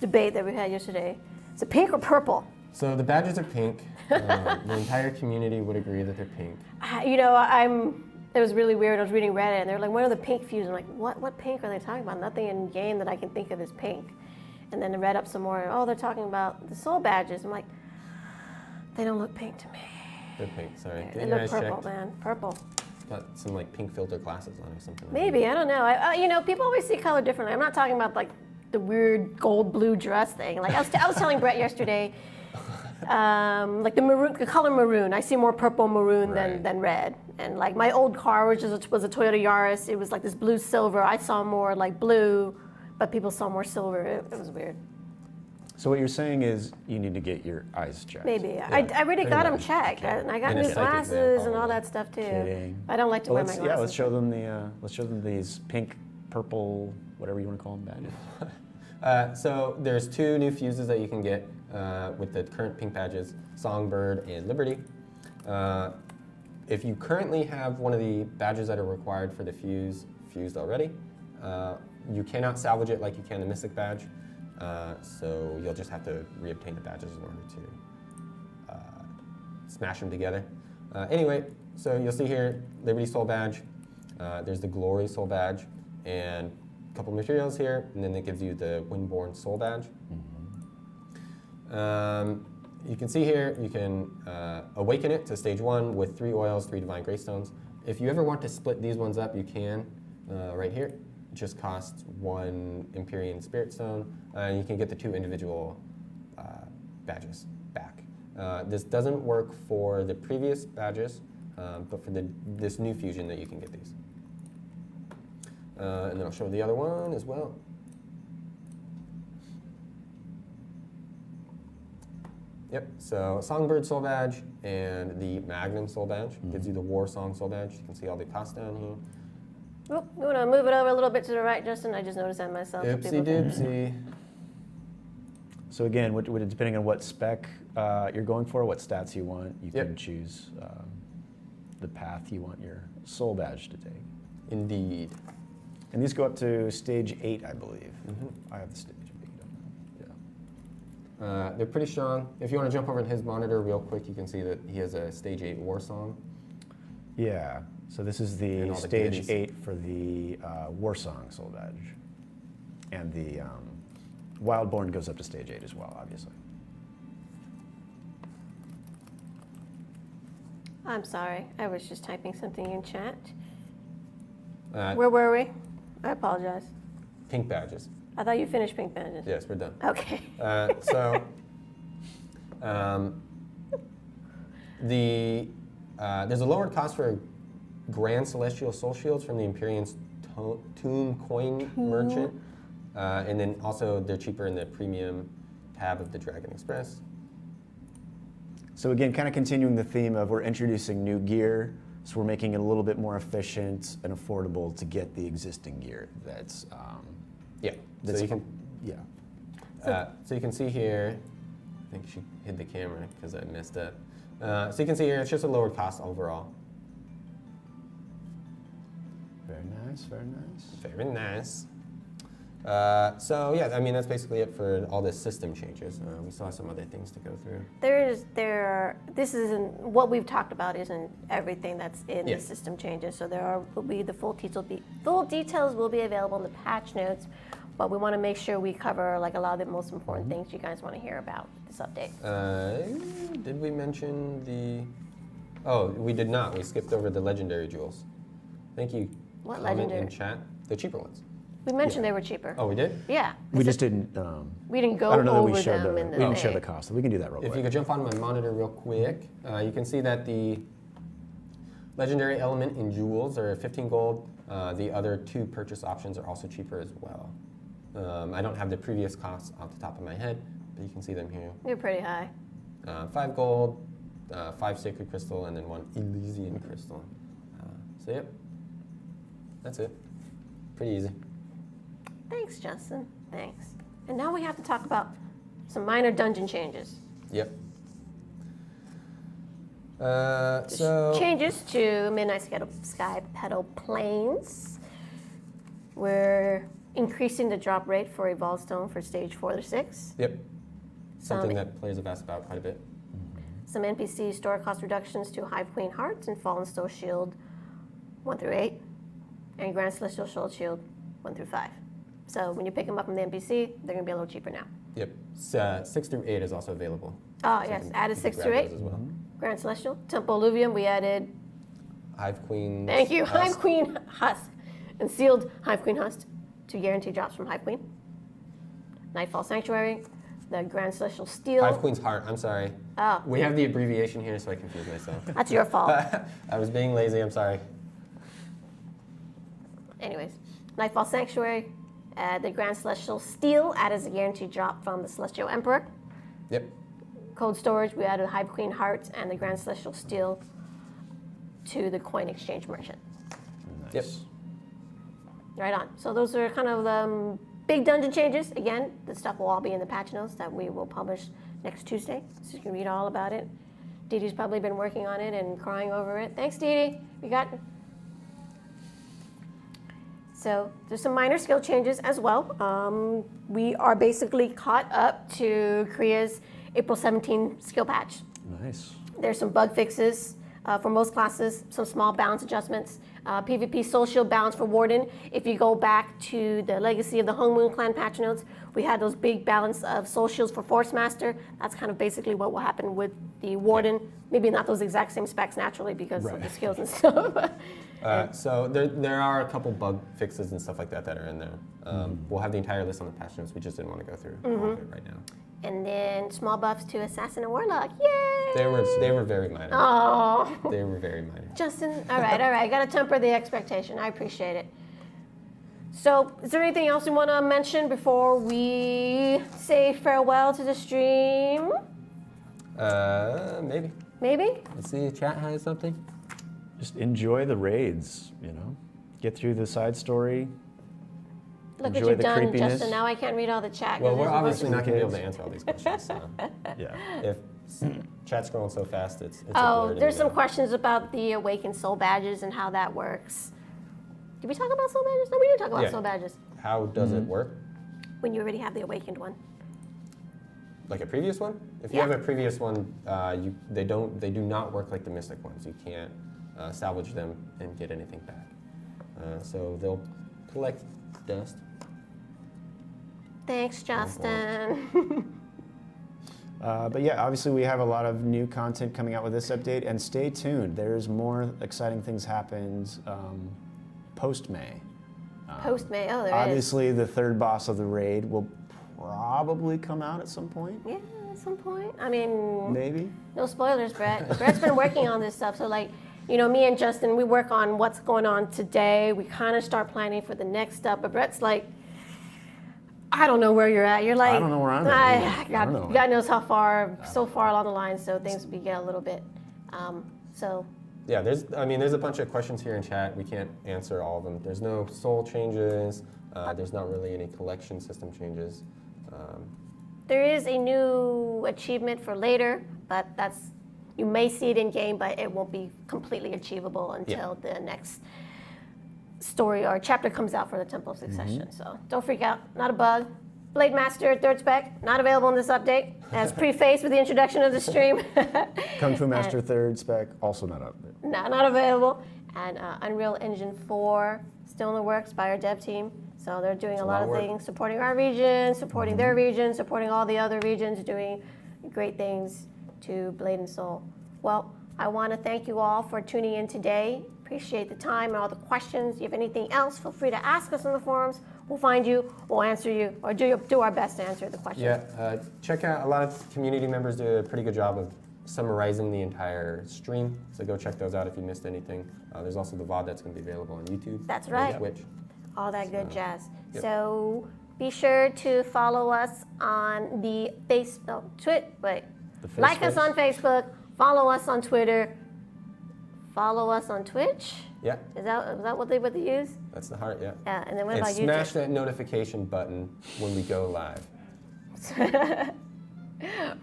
debate that we had yesterday. Is it pink or purple? So the badges are pink. The entire community would agree that they're pink. It was really weird. I was reading Reddit, and they were like, "What are the pink fuse?" I'm like, "What pink are they talking about? Nothing in game that I can think of is pink." And then I read up some more. Oh, they're talking about the soul badges. I'm like, they don't look pink to me. They're pink, sorry. They Get your look eyes purple, checked. man. Purple. Got some like pink filter glasses on or something. Maybe, I don't know. People always see color differently. I'm not talking about like the weird gold blue dress thing. Like I was telling Brett yesterday, like the color maroon. I see more purple maroon than red. And like my old car, which was a Toyota Yaris, it was like this blue silver. I saw more like blue, but people saw more silver. It was weird. So what you're saying is you need to get your eyes checked. Maybe. I already got them checked, and I got And a new psychic glasses veil, and all probably. that stuff too. Kidding. I don't like to wear my glasses. Yeah, let's show them these pink, purple, whatever you want to call them badges. So there's 2 new fuses that you can get with the current pink badges, Songbird and Liberty. If you currently have one of the badges that are required for the fused already, you cannot salvage it like you can the Mystic badge. So you'll just have to reobtain the badges in order to smash them together. Anyway, So you'll see here, Liberty Soul Badge. There's the Glory Soul Badge, and a couple materials here, and then it gives you the Windborn Soul Badge. You can see here, you can awaken it to stage 1 with 3 oils, 3 Divine Greystones. If you ever want to split these ones up, you can right here. It just costs 1 Empyrean Spirit Stone, and you can get the 2 individual badges back. This doesn't work for the previous badges, but for this new fusion that you can get these. And then I'll show the other one as well. Yep, so Songbird Soul Badge and the Magnum Soul Badge gives you the War Song Soul Badge. You can see all the costs down here. Oop, you want to move it over a little bit to the right, Justin? I just noticed that myself. so Oopsie people can- doopsie. So again, depending on what spec you're going for, what stats you want, you Yep. can choose the path you want your soul badge to take. Indeed. And these go up to stage 8, I believe. I have the stage 8. Yeah. They're pretty strong. If you want to jump over to his monitor real quick, you can see that he has a stage 8 War Song. Yeah. So this is And the all the stage goodies. 8 for the War Song soul badge, and the Wildborn goes up to stage 8 as well, obviously. I'm sorry. I was just typing something in chat. Uh, Where were we? I apologize. Pink badges. I thought you finished pink badges. Yes, we're done. Okay. There's a lowered cost for Grand Celestial Soul Shields from the Empyrean's Tomb Coin Merchant. And then also they're cheaper in the premium tab of the Dragon Express. So again, kind of continuing the theme of we're introducing new gear, so we're making it a little bit more efficient and affordable to get the existing gear. That's Yeah. that's So you can So you can see here, I think she hid the camera because I messed up. So you can see here, it's just a lowered cost overall. very nice, very nice. Very nice. So yeah, I mean, that's basically it for all the system changes. We still have some other things to go through. This isn't, what we've talked about isn't everything that's in Yeah. the system changes. So will be the full details will be available in the patch notes, but we want to make sure we cover like a lot of the most important things you guys want to hear about this update. Did we mention the... Oh, we did not. We skipped over the legendary jewels. Thank you. What Comment legendary? in chat. The cheaper ones. We mentioned they were cheaper. Oh, we did? Yeah. We just didn't. We didn't go I don't know that over we showed them the. in the We didn't show thing. the cost. We can do that real If you quick. could jump on my monitor real quick, you can see that the legendary element in jewels are 15 gold. The other 2 purchase options are also cheaper as well. I don't have the previous costs off the top of my head, but you can see them here. You're pretty high. 5 gold, 5 sacred crystal, and then 1 Elysian crystal. So yep, that's it. Pretty easy. Thanks, Justin. Thanks. And now we have to talk about some minor dungeon changes. Yep. So Changes to Midnight Sky Petal Plains. We're increasing the drop rate for Evolve Stone for stage 4 to 6. yep, something Some- that players have asked about quite a bit. Some NPC store cost reductions to Hive Queen Heart and Fallen Stone Shield 1 through 8, and Grand Celestial Soul Shield 1 through 5. So when you pick them up from the NPC, they're going to be a little cheaper now. Yep, 6 through 8 is also available. Oh, So yes, you can- added you 6 can through grab 8. those as well. Grand Celestial. Temple Alluvium, we added, Hive Queen. thank you, Hive Queen Husk, and sealed Hive Queen Husk to guarantee drops from Hive Queen. Nightfall Sanctuary, the Grand Celestial Steel. Hive Queen's Heart, I'm sorry. Oh, We have the abbreviation here, so I confused myself. that's your fault. I was being lazy, I'm sorry. Anyways, Nightfall Sanctuary, the Grand Celestial Steel added as a guaranteed drop from the Celestial Emperor. Yep, Cold storage, we added Hive Queen Heart and the Grand Celestial Steel to the Coin Exchange Merchant. yep. Right on. So those are kind of the big dungeon changes. Again, the stuff will all be in the patch notes that we will publish next Tuesday, so you can read all about it. Dee Dee's probably been working on it and crying over it. Thanks, Dee Dee. We got. So there's some minor skill changes as well. We are basically caught up to Kriya's April 17 skill patch. Nice. There's some bug fixes for most classes, some small balance adjustments. PvP social balance for Warden. If you go back to the Legacy of the Hung Moon Clan patch notes, we had those big balance of socials for Force Master. That's kind of basically what will happen with the Warden. Maybe not those exact same specs naturally because of the skills and stuff. So there are a couple bug fixes and stuff like that that are in there. We'll have the entire list on the patch notes. We just didn't want to go through all of it right now. And then small buffs to Assassin and Warlock. Yay! They were very minor. Oh, They were very minor. Justin. All right. Got to temper the expectation. I appreciate it. So, is there anything else you want to mention before we say farewell to the stream? Maybe. Maybe? Let's see if chat has something. Just enjoy the raids, you know? Get through the side story. Look what Enjoy you've the done, creepiness. Justin. Now I can't read all the chat. Well, 'cause we're there's a bunch obviously of- not going to be able to answer all these questions. So. Yeah. If chat's scrolling so fast, it's a Oh, blur to there's me some now. questions about the Awakened Soul Badges and how that works. Did we talk about Soul Badges? No, we didn't talk about Yeah. Soul Badges. How does it work? When you already have the Awakened one. Like a previous one? If you Yeah. have a previous one, they do not work like the Mystic ones. You can't salvage them and get anything back. So they'll collect dust. Thanks, Justin. But yeah, obviously we have a lot of new content coming out with this update, and stay tuned. There's more exciting things happened post-May. Post-May. Oh, there is. Obviously, the third boss of the raid will probably come out at some point. Yeah, at some point. I mean, Maybe. no spoilers, Brett. Brett's been working on this stuff. So, like, you know, me and Justin, we work on what's going on today. We kind of start planning for the next step. But Brett's like, I don't know where you're at. You're like, I don't know where I'm at. God, I don't know. God knows how far, so far along the line. So things we get a little bit. So Yeah, there's a bunch of questions here in chat. We can't answer all of them. There's no soul changes. There's not really any collection system changes. there is a new achievement for later, but you may see it in game, but it won't be completely achievable until the next story or chapter comes out for the Temple of Succession. So don't freak out. Not a bug. Blade Master, third spec, not available in this update. As prefaced with the introduction of the stream. Kung Fu Master third spec, also not up there. No, not available. And Unreal Engine 4, still in the works by our dev team. So they're doing a lot of work. things, supporting our region, supporting their region, supporting all the other regions, doing great things to Blade and Soul. Well, I want to thank you all for tuning in today. Appreciate the time and all the questions. If you have anything else, feel free to ask us in the forums. We'll find you, we'll answer you, or do our best to answer the questions. Yeah, check out, a lot of community members do a pretty good job of summarizing the entire stream, so go check those out if you missed anything. There's also the VOD that's going to be available on YouTube. That's and right. Twitch. All that good jazz. Yep. So be sure to follow us on the like us on Facebook, follow us on Twitter, follow us on Twitch. Yeah, Is that what they use? that's the heart, yeah. Yeah, and then what And about smash YouTube? that notification button when we go live.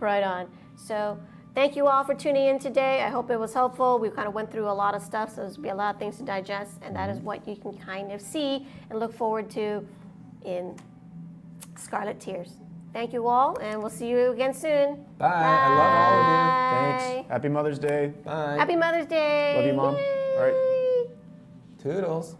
Right on. So thank you all for tuning in today. I hope it was helpful. We kind of went through a lot of stuff, so there's be a lot of things to digest, and that is what you can kind of see and look forward to in Scarlet Tears. Thank you all, and we'll see you again soon. Bye. I love all of Bye. Thanks. Happy Mother's Day. you. Bye. Happy Mother's Day. Love you, Mom. Yay. All right. Toodles.